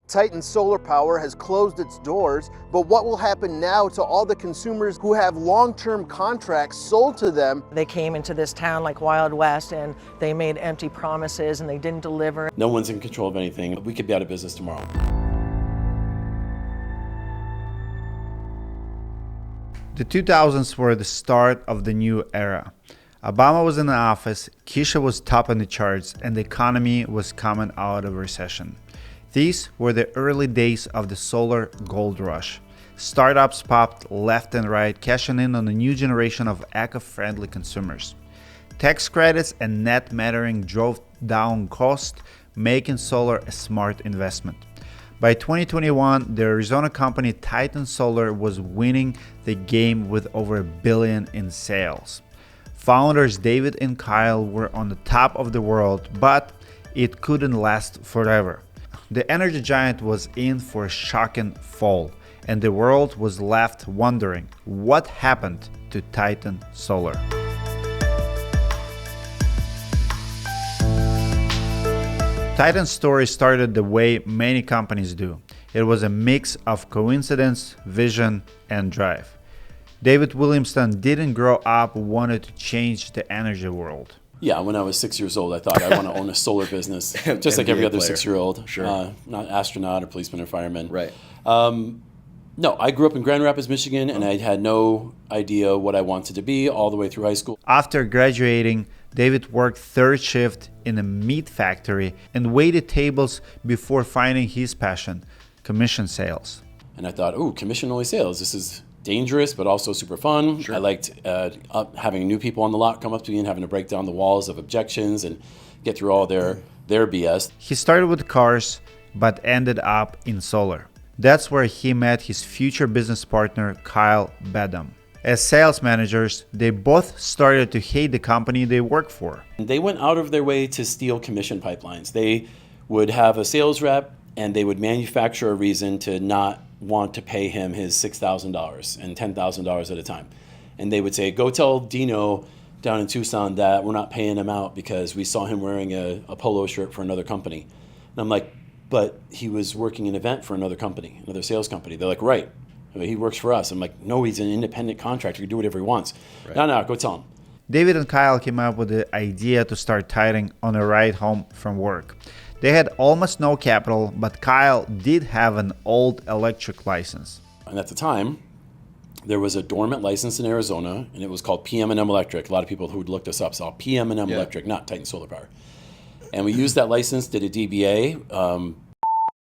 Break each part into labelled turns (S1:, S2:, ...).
S1: Titan Solar Power has closed its doors, but what will happen now to all the consumers who have long-term contracts sold to them?
S2: They came into this town like Wild West and they made empty promises and they didn't deliver.
S3: No one's in control of anything. We could be out of business tomorrow.
S4: The 2000s were the start of the new era. Obama was in the office, Keisha was topping the charts, and the economy was coming out of recession. These were the early days of the solar gold rush. Startups popped left and right, cashing in on a new generation of eco-friendly consumers. Tax credits and net metering drove down cost, making solar a smart investment. By 2021, the Arizona company Titan Solar was winning the game with over $1 billion in sales. Founders David and Kyle were on the top of the world, but it couldn't last forever. The energy giant was in for a shocking fall, and the world was left wondering what happened to Titan Solar. Titan's story started the way many companies do. It was a mix of coincidence, vision, and drive. David Williamson didn't grow up wanting to change the energy world.
S3: Yeah, when I was 6 years old, I thought I want to own a solar business, just like every other
S5: player.
S3: 6-year-old.
S5: Sure.
S3: Not astronaut or policeman or fireman.
S5: Right.
S3: No, I grew up in Grand Rapids, Michigan, and I had no idea what I wanted to be all the way through high school.
S4: After graduating, David worked third shift in a meat factory and waited tables before finding his passion, commission sales.
S3: And I thought, ooh, commission-only sales. This is dangerous, but also super fun.
S5: Sure.
S3: I liked having new people on the lot come up to me and having to break down the walls of objections and get through all their BS.
S4: He started with cars, but ended up in solar. That's where he met his future business partner, Kyle Bedham. As sales managers, they both started to hate the company they work for.
S3: They went out of their way to steal commission pipelines. They would have a sales rep and they would manufacture a reason to not want to pay him his $6,000 and $10,000 at a time. And they would say, go tell Dino down in Tucson that we're not paying him out because we saw him wearing a polo shirt for another company. And I'm like, but he was working an event for another company, another sales company. They're like, right, he works for us. I'm like, no, he's an independent contractor. He can do whatever he wants. Right. No, go tell him.
S4: David and Kyle came up with the idea to start Titan on a ride home from work. They had almost no capital, but Kyle did have an old electric license.
S3: And at the time, there was a dormant license in Arizona, and it was called PM&M Electric. A lot of people who looked us up saw PM&M Electric, not Titan Solar Power. And we used that license, did a DBA.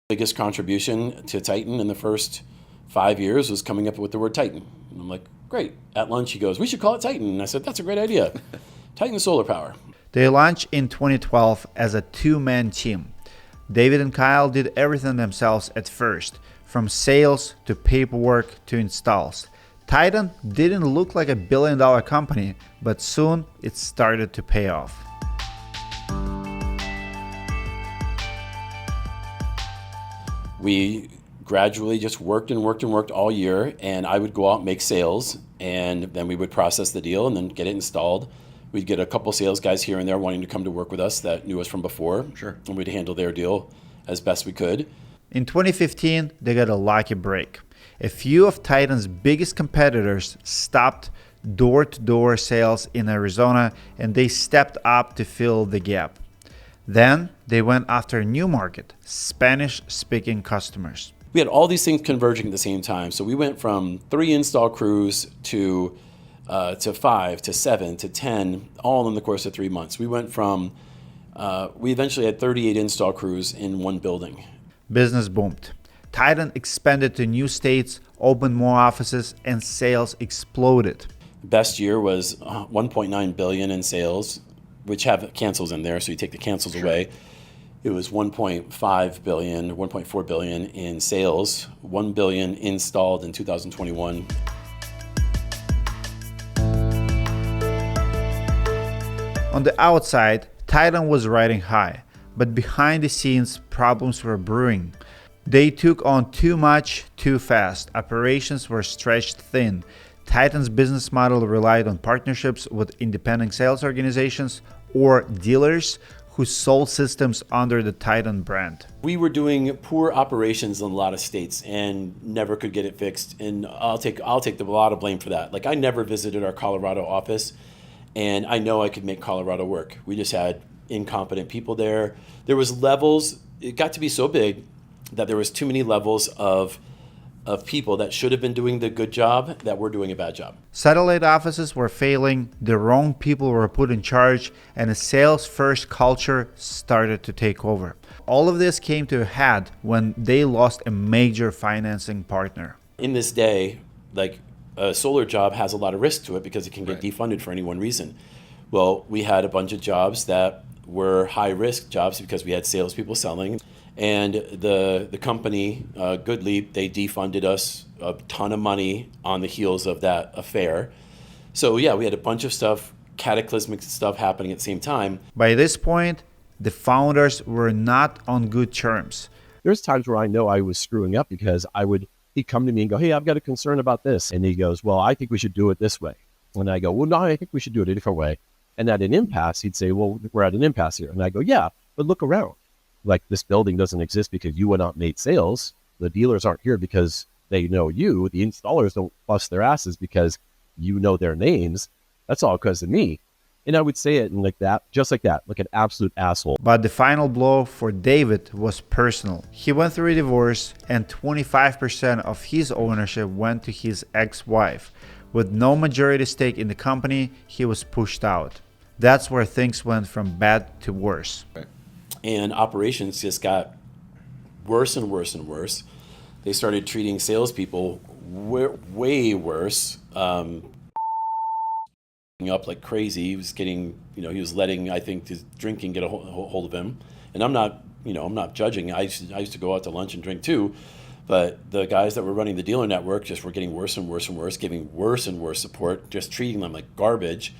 S3: Biggest contribution to Titan in the first 5 years was coming up with the word Titan. And I'm like, great. At lunch, he goes, we should call it Titan. And I said, that's a great idea. Titan Solar Power.
S4: They launched in 2012 as a two-man team. David and Kyle did everything themselves at first, from sales to paperwork to installs. Titan didn't look like a billion-dollar company, but soon it started to pay off.
S3: We gradually just worked all year, and I would go out and make sales, and then we would process the deal and then get it installed. We'd get a couple sales guys here and there wanting to come to work with us that knew us from before.
S5: Sure.
S3: And we'd handle their deal as best we could.
S4: In 2015, they got a lucky break. A few of Titan's biggest competitors stopped door-to-door sales in Arizona, and they stepped up to fill the gap. Then they went after a new market, Spanish-speaking customers.
S3: We had all these things converging at the same time. So we went from 3 install crews to 5 to 7 to 10, all in the course of 3 months. We went from, we eventually had 38 install crews in one building.
S4: Business boomed. Titan expanded to new states, opened more offices, and sales exploded.
S3: Best year was 1.9 billion in sales, which have cancels in there, so you take the cancels away. It was 1.5 billion, 1.4 billion in sales, 1 billion installed in 2021.
S4: On the outside, Titan was riding high, but behind the scenes, problems were brewing. They took on too much, too fast. Operations were stretched thin. Titan's business model relied on partnerships with independent sales organizations or dealers who sold systems under the Titan brand.
S3: We were doing poor operations in a lot of states and never could get it fixed. And I'll take a lot of blame for that. Like, I never visited our Colorado office, and I know I could make Colorado work. We just had incompetent people there. There was levels. It got to be so big that there was too many levels of people that should have been doing the good job that were doing a bad job.
S4: Satellite offices were failing, the wrong people were put in charge, and a sales-first culture started to take over. All of this came to a head when they lost a major financing partner.
S3: In this day, like, a solar job has a lot of risk to it because it can get defunded for any one reason. Well, we had a bunch of jobs that were high-risk jobs because we had salespeople selling. And the company, Goodleap, they defunded us a ton of money on the heels of that affair. So yeah, we had a bunch of stuff, cataclysmic stuff happening at the same time.
S4: By this point, the founders were not on good terms.
S5: There's times where I know I was screwing up because he'd come to me and go, hey, I've got a concern about this. And he goes, well, I think we should do it this way. And I go, well, no, I think we should do it a different way. And at an impasse, he'd say, well, we're at an impasse here. And I go, yeah, but look around. Like, this building doesn't exist because you went out and made sales. The dealers aren't here because they know you. The installers don't bust their asses because you know their names. That's all because of me. And I would say it like that, just like that, like an absolute asshole.
S4: But the final blow for David was personal. He went through a divorce, and 25% of his ownership went to his ex-wife. With no majority stake in the company, he was pushed out. That's where things went from bad to worse.
S3: And operations just got worse and worse and worse. They started treating salespeople way worse, up like crazy. He was getting, he was letting, I think, his drinking get a hold of him. And I'm not judging. I used to go out to lunch and drink too. But the guys that were running the dealer network just were getting worse and worse and worse, giving worse and worse support, just treating them like garbage.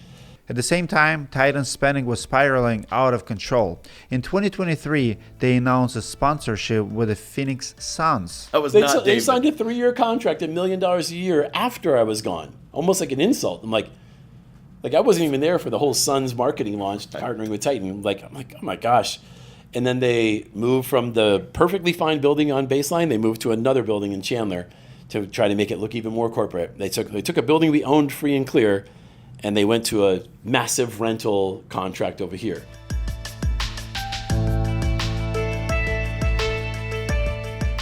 S4: At the same time, Titan's spending was spiraling out of control. In 2023, they announced a sponsorship with the Phoenix Suns.
S3: They signed a 3-year contract, $1 million a year after I was gone. Almost like an insult. I'm like I wasn't even there for the whole Suns marketing launch, partnering with Titan. I'm like, oh my gosh. And then they moved from the perfectly fine building on Baseline, they moved to another building in Chandler to try to make it look even more corporate. They took a building we owned free and clear, and they went to a massive rental contract over here.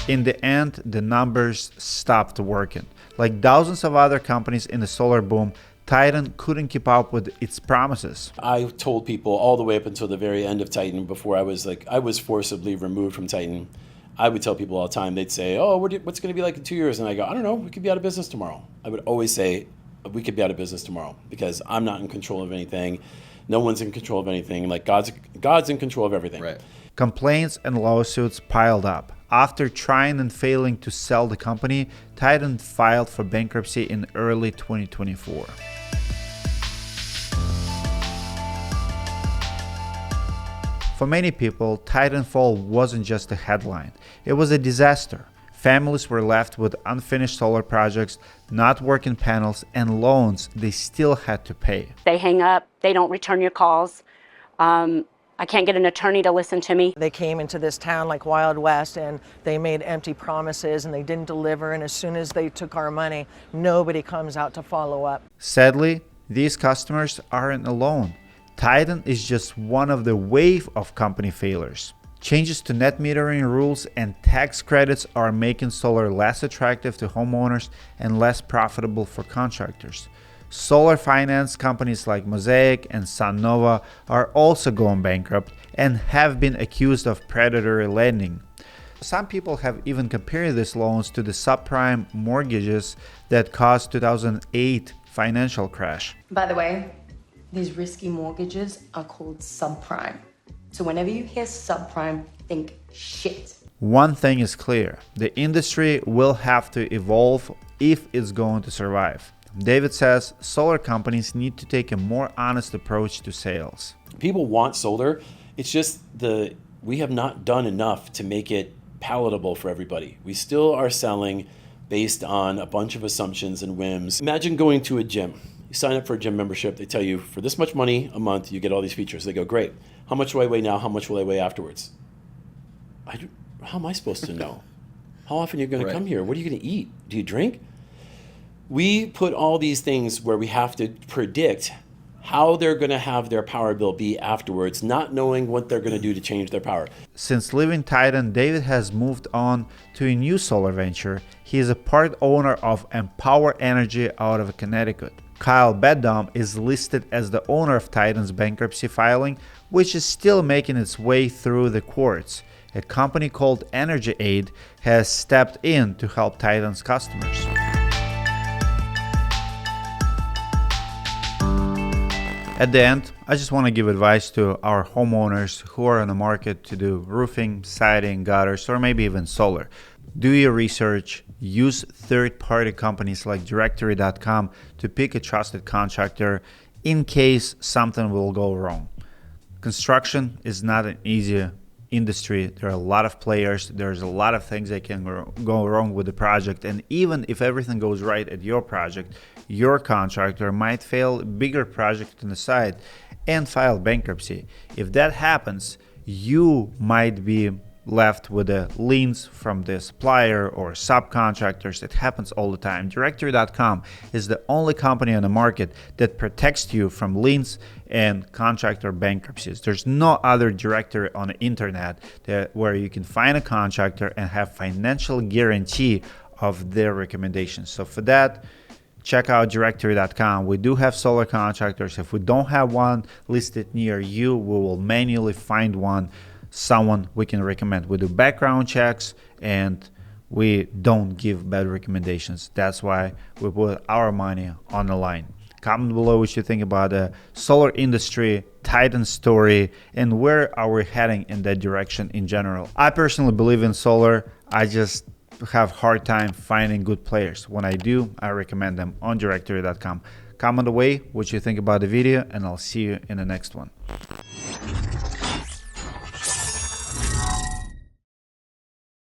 S4: In the end, the numbers stopped working. Like thousands of other companies in the solar boom, Titan couldn't keep up with its promises.
S3: I told people all the way up until the very end of Titan, before I was forcibly removed from Titan, I would tell people all the time, they'd say, oh, what's going to be like in 2 years? And I go, I don't know, we could be out of business tomorrow. I would always say, we could be out of business tomorrow because I'm not in control of anything. No one's in control of anything. Like, God's in control of everything.
S1: Right.
S4: Complaints and lawsuits piled up. After trying and failing to sell the company, Titan filed for bankruptcy in early 2024. For many people, Titanfall wasn't just a headline. It was a disaster. Families were left with unfinished solar projects, not working panels, and loans they still had to pay.
S6: They hang up, they don't return your calls. I can't get an attorney to listen to me.
S2: They came into this town like Wild West, and they made empty promises and they didn't deliver, and as soon as they took our money, nobody comes out to follow up.
S4: Sadly, these customers aren't alone. Titan is just one of the wave of company failures. Changes to net metering rules and tax credits are making solar less attractive to homeowners and less profitable for contractors. Solar finance companies like Mosaic and SunNova are also going bankrupt and have been accused of predatory lending. Some people have even compared these loans to the subprime mortgages that caused 2008 financial crash.
S7: By the way, these risky mortgages are called subprime. So whenever you hear subprime, think shit.
S4: One thing is clear, the industry will have to evolve if it's going to survive. David says solar companies need to take a more honest approach to sales.
S3: People want solar. It's just we have not done enough to make it palatable for everybody. We still are selling based on a bunch of assumptions and whims. Imagine going to a gym. You sign up for a gym membership. They tell you for this much money a month, you get all these features. They go, great. How much do I weigh now? How much will I weigh afterwards? How am I supposed to know? How often are you going to come here? What are you going to eat? Do you drink? We put all these things where we have to predict how they're going to have their power bill be afterwards, not knowing what they're going to do to change their power.
S4: Since leaving Titan, David has moved on to a new solar venture. He is a part owner of Empower Energy out of Connecticut. Kyle Beddom is listed as the owner of Titan's bankruptcy filing, which is still making its way through the courts. A company called Energy Aid has stepped in to help Titan's customers. At the end, I just want to give advice to our homeowners who are on the market to do roofing, siding, gutters, or maybe even solar. Do your research, use third-party companies like Directory.com to pick a trusted contractor in case something will go wrong. Construction is not an easy industry. There are a lot of players, there's a lot of things that can go wrong with the project, and even if everything goes right at your project, your contractor might fail a bigger project on the side and file bankruptcy. If that happens, you might be left with the liens from the supplier or subcontractors. It happens all the time. Directory.com is the only company on the market that protects you from liens and contractor bankruptcies. There's no other directory on the internet where you can find a contractor and have financial guarantee of their recommendations. So for that, check out Directory.com. We do have solar contractors. If we don't have one listed near you, we will manually find someone we can recommend. We do background checks and we don't give bad recommendations. That's why we put our money on the line. Comment below what you think about the solar industry, Titan story, and where are we heading in that direction in general. I personally believe in solar. I just have a hard time finding good players. When I do, I recommend them on Directory.com. Comment away what you think about the video, and I'll see you in the next one.